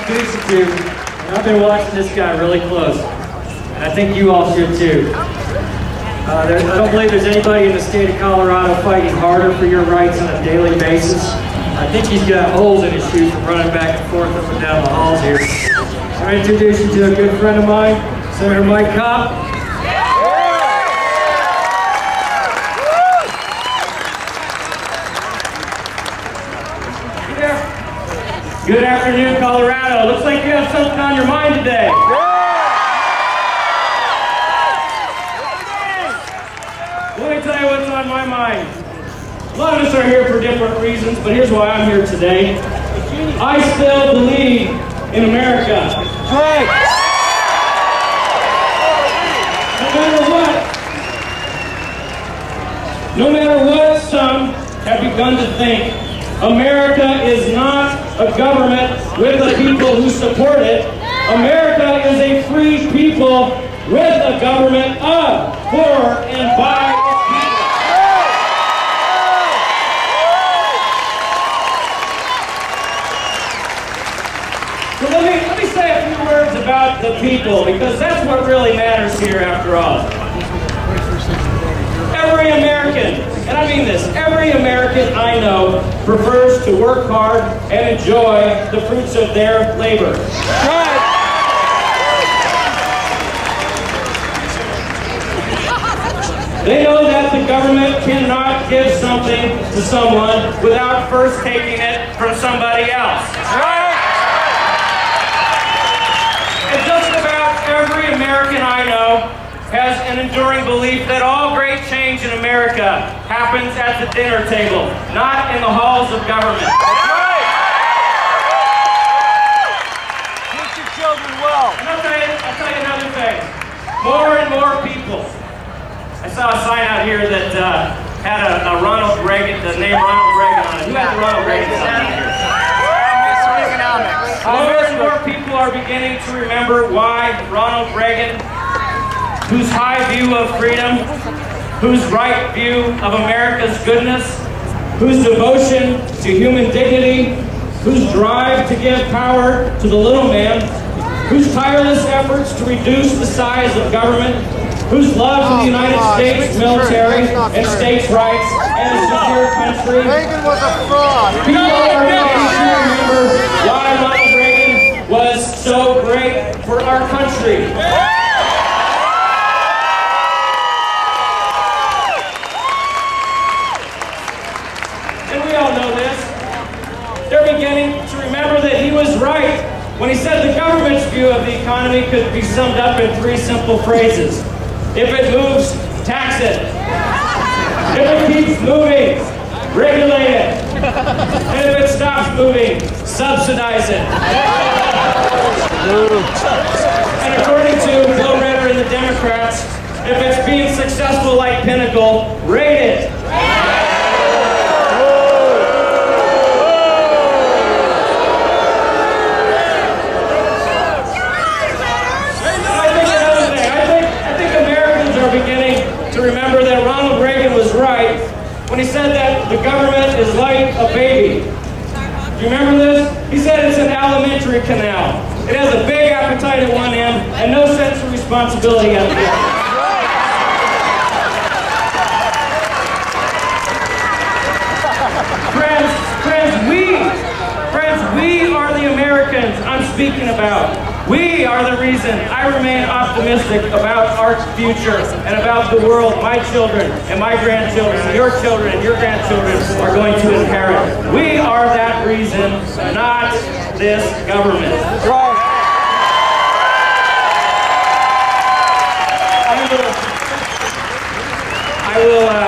introduce you to, and I've been watching this guy really close, and I think you all should too. I don't believe there's anybody in the state of Colorado fighting harder for your rights on a daily basis. I think he's got holes in his shoes from running back and forth up and down the halls here. So I introduce you to a good friend of mine, Senator Kopp. Good afternoon, Colorado. Looks like you have something on your mind today. Let me tell you what's on my mind. A lot of us are here for different reasons, but here's why I'm here today. I still believe in America. Great. No matter what some have begun to think, America is not a government with the people who support it. America is a free people with a government of, for, and by its people. So let me say a few words about the people, because that's what really matters here after all. Every American, and I mean this, every American I know prefers to work hard and enjoy the fruits of their labor. Right. They know that the government cannot give something to someone without first taking it from somebody else. Right. And just about every American I know has an enduring belief that all great change in America happens at the dinner table, not in the halls of government. That's right. Teach your children well. And I'll tell you another thing. More and more people. I saw a sign out here that had a Ronald Reagan, the name Ronald Reagan on it. Who had the Ronald Reagan sign here? More and more people are beginning to remember why Ronald Reagan, whose high view of freedom, whose right view of America's goodness, whose devotion to human dignity, whose drive to give power to the little man, whose tireless efforts to reduce the size of government, whose love for the United States military and states' rights and a secure country. Reagan was a fraud. People are beginning to remember why Ronald Reagan was so great for our country. They're beginning to remember that he was right when he said the government's view of the economy could be summed up in three simple phrases. If it moves, tax it. If it keeps moving, regulate it. And if it stops moving, subsidize it. And according to Bill Ritter and the Democrats, if it's being successful like Pinnacle, rate it. Remember that Ronald Reagan was right when he said that the government is like a baby. Do you remember this? He said it's an alimentary canal. It has a big appetite at one end and no sense of responsibility at the other. Friends, we are the Americans I'm speaking about. We are the reason I remain optimistic about our future and about the world my children and my grandchildren and your children and your grandchildren are going to inherit. We are that reason, not this government.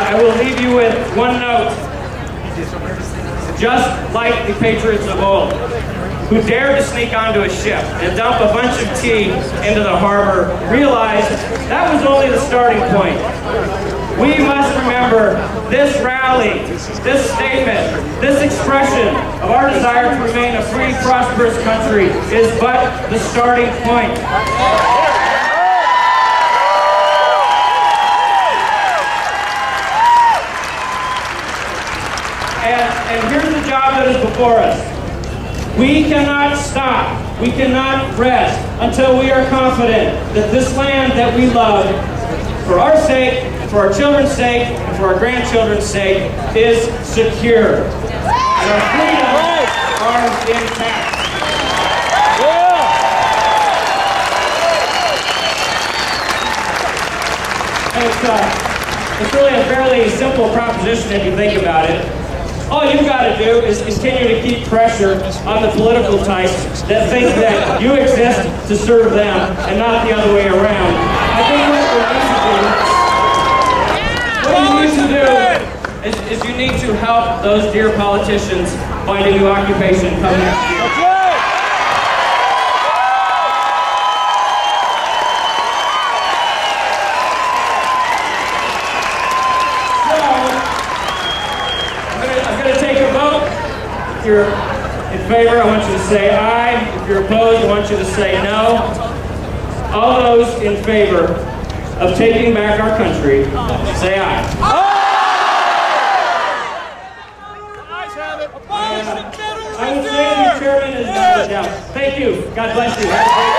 I will leave you with one note. Just like the patriots of old, who dared to sneak onto a ship and dump a bunch of tea into the harbor, realized that was only the starting point. We must remember this rally, this statement, this expression of our desire to remain a free, prosperous country is but the starting point. And here's the job that is before us. We cannot stop, we cannot rest until we are confident that this land that we love, for our sake, for our children's sake, and for our grandchildren's sake, is secure. And our freedoms are intact. It's really a fairly simple proposition if you think about it. All you've got to do is continue to keep pressure on the political types that think that you exist to serve them and not the other way around. I think what you need to do is you need to help those dear politicians find a new occupation come next year. That's right. If you're in favor, I want you to say aye. If you're opposed, I want you to say no. All those in favor of taking back our country, say aye. I will say the chairman is down. Thank you. God bless you.